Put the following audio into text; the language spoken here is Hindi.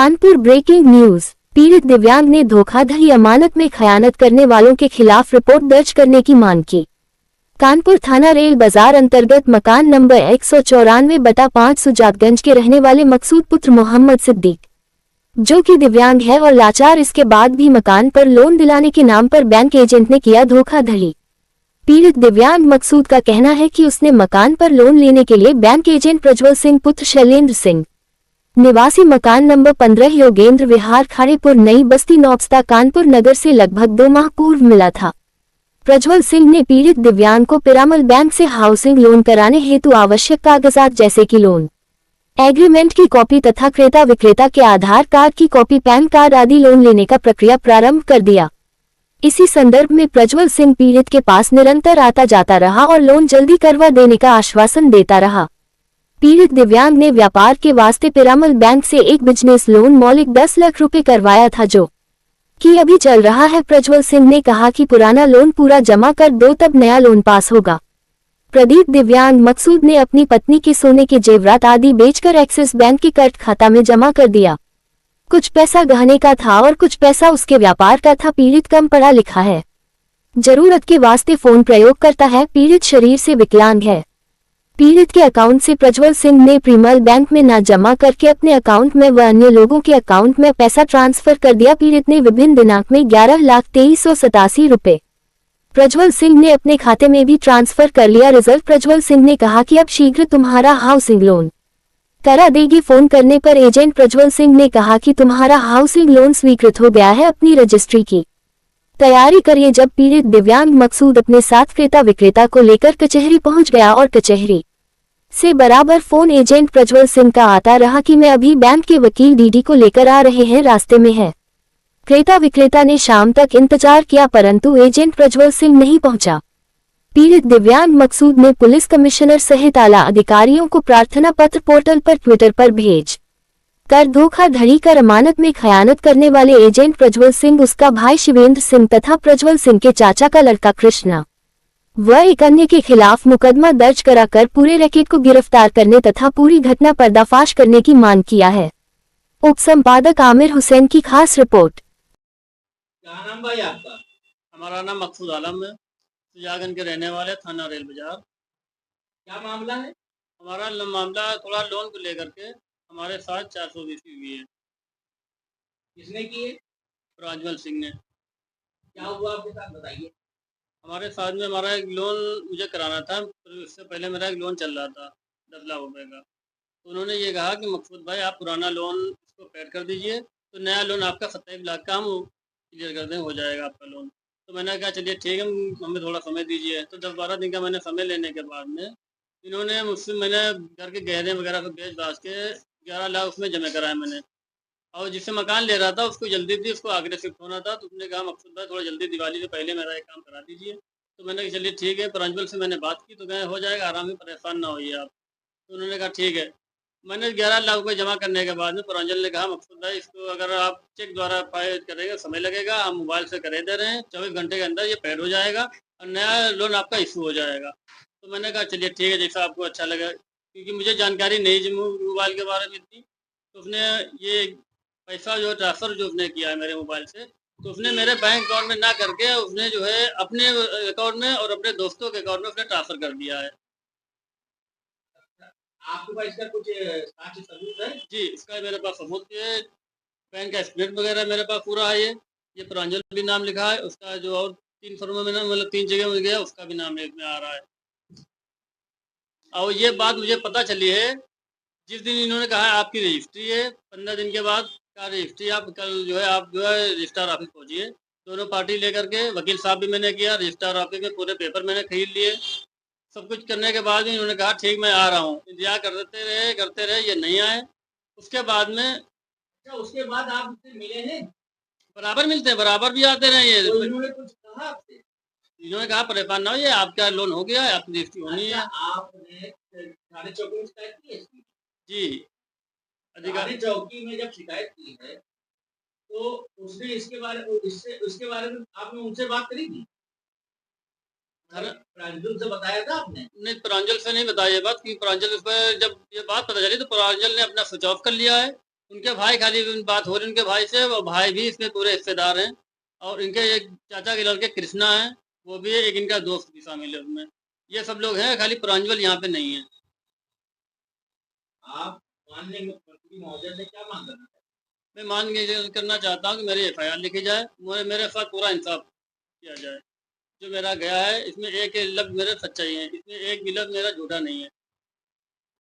Kanpur breaking news. पीड़ित दिव्यांग ने धोखाधड़ी अमानत में खयानत करने वालों के खिलाफ रिपोर्ट दर्ज करने की मांग की। कानपुर थाना रेल बाजार अंतर्गत मकान नंबर 194/5 सुजातगंज के रहने वाले मकसूद पुत्र मोहम्मद सिद्दीक, जो कि दिव्यांग है और लाचार, इसके बाद भी मकान पर लोन दिलाने के नाम पर बैंक एजेंट ने किया धोखाधड़ी। पीड़ित दिव्यांग मकसूद का कहना है कि उसने मकान पर लोन लेने के लिए बैंक एजेंट प्रज्वल सिंह पुत्र शैलेंद्र सिंह, निवासी मकान नंबर 15 योगेंद्र विहार खाड़ीपुर नई बस्ती नौबस्ता कानपुर नगर से लगभग 2 माह पूर्व मिला था। प्रज्वल सिंह ने पीड़ित दिव्यांग को पिरामल बैंक से हाउसिंग लोन कराने हेतु आवश्यक कागजात जैसे कि लोन एग्रीमेंट की कॉपी तथा क्रेता विक्रेता के आधार कार्ड की कॉपी, पैन कार्ड आदि लोन लेने का प्रक्रिया प्रारंभ कर दिया। इसी संदर्भ में प्रज्वल सिंह पीड़ित के पास निरंतर आता जाता रहा और लोन जल्दी करवा देने का आश्वासन देता रहा। पीड़ित दिव्यांग ने व्यापार के वास्ते पिरामल बैंक से एक बिजनेस लोन मौलिक 10 लाख रुपए करवाया था, जो कि अभी चल रहा है। प्रज्वल सिंह ने कहा कि पुराना लोन पूरा जमा कर दो तब नया लोन पास होगा। प्रदीप दिव्यांग मकसूद ने अपनी पत्नी के सोने के जेवरात आदि बेचकर एक्सिस बैंक के कर्ज खाता में जमा कर दिया। कुछ पैसा गहने का था और कुछ पैसा उसके व्यापार का था। पीड़ित कम पढ़ा लिखा है, जरूरत के वास्ते फोन प्रयोग करता है। पीड़ित शरीर से विकलांग है। पीड़ित के अकाउंट से प्रज्वल सिंह ने पिरामल बैंक में न जमा करके अपने अकाउंट में व अन्य लोगों के अकाउंट में पैसा ट्रांसफर कर दिया। पीड़ित ने विभिन्न दिनांक में 11,23,87 रुपए प्रज्वल सिंह ने अपने खाते में भी ट्रांसफर कर लिया। रिजल्ट प्रज्वल सिंह ने कहा कि अब शीघ्र तुम्हारा हाउसिंग लोन करा देगी। फोन करने पर एजेंट प्रज्वल सिंह ने कहा कि तुम्हारा हाउसिंग लोन स्वीकृत हो गया है, अपनी रजिस्ट्री की तैयारी करिए। जब पीड़ित दिव्यांग मकसूद अपने साथ क्रेता विक्रेता को लेकर कचहरी पहुंच गया और कचहरी से बराबर फोन एजेंट प्रज्वल सिंह का आता रहा कि मैं अभी बैंक के वकील डीडी को लेकर आ रहे हैं, रास्ते में है। क्रेता विक्रेता ने शाम तक इंतजार किया परंतु एजेंट प्रज्वल सिंह नहीं पहुंचा। पीड़ित दिव्यांग मकसूद ने पुलिस कमिश्नर सहित आला अधिकारियों को प्रार्थना पत्र पोर्टल पर ट्विटर पर भेज कर धोखाधड़ी कर अमानत में खयानत करने वाले एजेंट प्रज्वल सिंह, उसका भाई शिवेंद्र सिंह तथा प्रज्वल सिंह के चाचा का लड़का कृष्णा व एक अन्य के खिलाफ मुकदमा दर्ज कराकर पूरे रैकेट को गिरफ्तार करने तथा पूरी घटना पर्दाफाश करने की मांग किया है। उप संपादक आमिर हुसैन की खास रिपोर्ट। क्या नाम भाई आपका? हमारा नाम मकसूद आलम है, सुजातगंज के रहने वाले, थाना रेल बाजार। क्या मामला है? हमारा मामला थोड़ा लोन को लेकर के हमारे साथ 420 हुई है। किसने की है? प्रज्वल सिंह ने। क्या हुआ आपके साथ, बताइए। हमारे साथ में हमारा एक लोन मुझे कराना था, तो इससे पहले मेरा एक लोन चल रहा था 10 लाख रुपए का। तो उन्होंने ये कहा कि मकसूद भाई आप पुराना लोन इसको पेड कर दीजिए, तो नया लोन आपका 27 लाख का हम क्लियर कर दें, हो जाएगा आपका लोन। तो मैंने कहा चलिए ठीक है, हमें थोड़ा समय दीजिए। तो 10-12 दिन का मैंने समय लेने के बाद में इन्होंने मुझसे, मैंने घर के गहने वगैरह को बेच बाज के 11 लाख उसमें जमा कराया मैंने। और जिससे मकान ले रहा था उसको जल्दी थी, उसको आगरे शिफ्ट होना था। तो उसने कहा मकसूद भाई थोड़ा जल्दी दिवाली से पहले मेरा एक काम करा दीजिए। तो मैंने कहा चलिए ठीक है। प्रज्वल से मैंने बात की तो कहे हो जाएगा, आराम से, परेशान ना होइए आप। तो उन्होंने कहा ठीक है। मैंने 11 लाख रुपये जमा करने के बाद में प्रज्वल ने कहा मकसूद भाई इसको अगर आप चेक द्वारा फाइल करेंगे समय लगेगा, हम मोबाइल से करे दे रहे हैं, 24 घंटे के अंदर ये पेड हो जाएगा और नया लोन आपका इशू हो जाएगा। तो मैंने कहा चलिए ठीक है, जैसा आपको अच्छा लगे, क्योंकि मुझे जानकारी नहीं मोबाइल के बारे में इतनी। तो उसने ये पैसा जो ट्रांसफ़र जो उसने किया है मेरे मोबाइल से, तो उसने मेरे बैंक अकाउंट में ना करके उसने जो है अपने अकाउंट में और अपने दोस्तों के अकाउंट में उसने ट्रांसफ़र कर दिया है। आपके पास इसका कुछ साक्ष्य सबूत है? जी, इसका मेरे पास सबूत है, बैंक का स्टेटमेंट वगैरह मेरे पास पूरा है। ये प्रज्वल भी नाम लिखा है, उसका जो और 3 फर्मों में नाम, मतलब 3 जगह में गया, उसका भी नाम इसमें आ रहा है। और ये बात मुझे पता चली है जिस दिन इन्होंने कहा आपकी रजिस्ट्री है, 15 दिन के बाद का रजिस्ट्री, आप कल जो है आप जो है रजिस्ट्रार ऑफिस पहुँचिए। दोनों पार्टी लेकर के, वकील साहब भी मैंने किया, रजिस्ट्रार ऑफिस में पूरे पेपर मैंने खरीद लिए। सब कुछ करने के बाद इन्होंने कहा ठीक मैं आ रहा हूँ। इंतजार करते रहे, ये नहीं आए। उसके बाद में अच्छा, उसके बाद आप उससे मिले हैं? बराबर मिलते हैं, बराबर भी आते रहे। ये तो इन्होंने कुछ कहा आपसे? इन्होंने कहा परेशान ना होइए, आपका लोन हो गया है, आपकी रजिस्ट्री होनी है। आपने थाने चौकी में शिकायत की है इसकी? जी, थाने अधिकारी चौकी में जब शिकायत की है तो उसने इसके बारे में आपने उनसे बात करी थी? प्रांजल से बताया था आपने? नहीं, प्रांजल से नहीं बताया ये बात, कि प्रांजल इस पर जब ये बात पता चली तो प्रांजल ने अपना स्विच ऑफ कर लिया है। उनके भाई खाली बात हो रही उनके भाई से, वो भाई भी इसमें पूरे हिस्सेदार हैं। और इनके एक चाचा के लड़के कृष्णा हैं, वो भी है, एक इनका दोस्त भी शामिल है उसमें। ये सब लोग हैं, खाली प्रांजल यहाँ पे नहीं है। आप माननीय मुख्यमंत्री महोदय से क्या मांग करना चाहते मैं मान करना चाहता हूँ कि मेरी FIR लिखी जाए, मेरे साथ पूरा इंसाफ किया जाए। जो मेरा गया है इसमें एक लफ्ज़ मेरा सच्चाई है, इसमें एक भी लफ्ज़ मेरा झूठा नहीं है।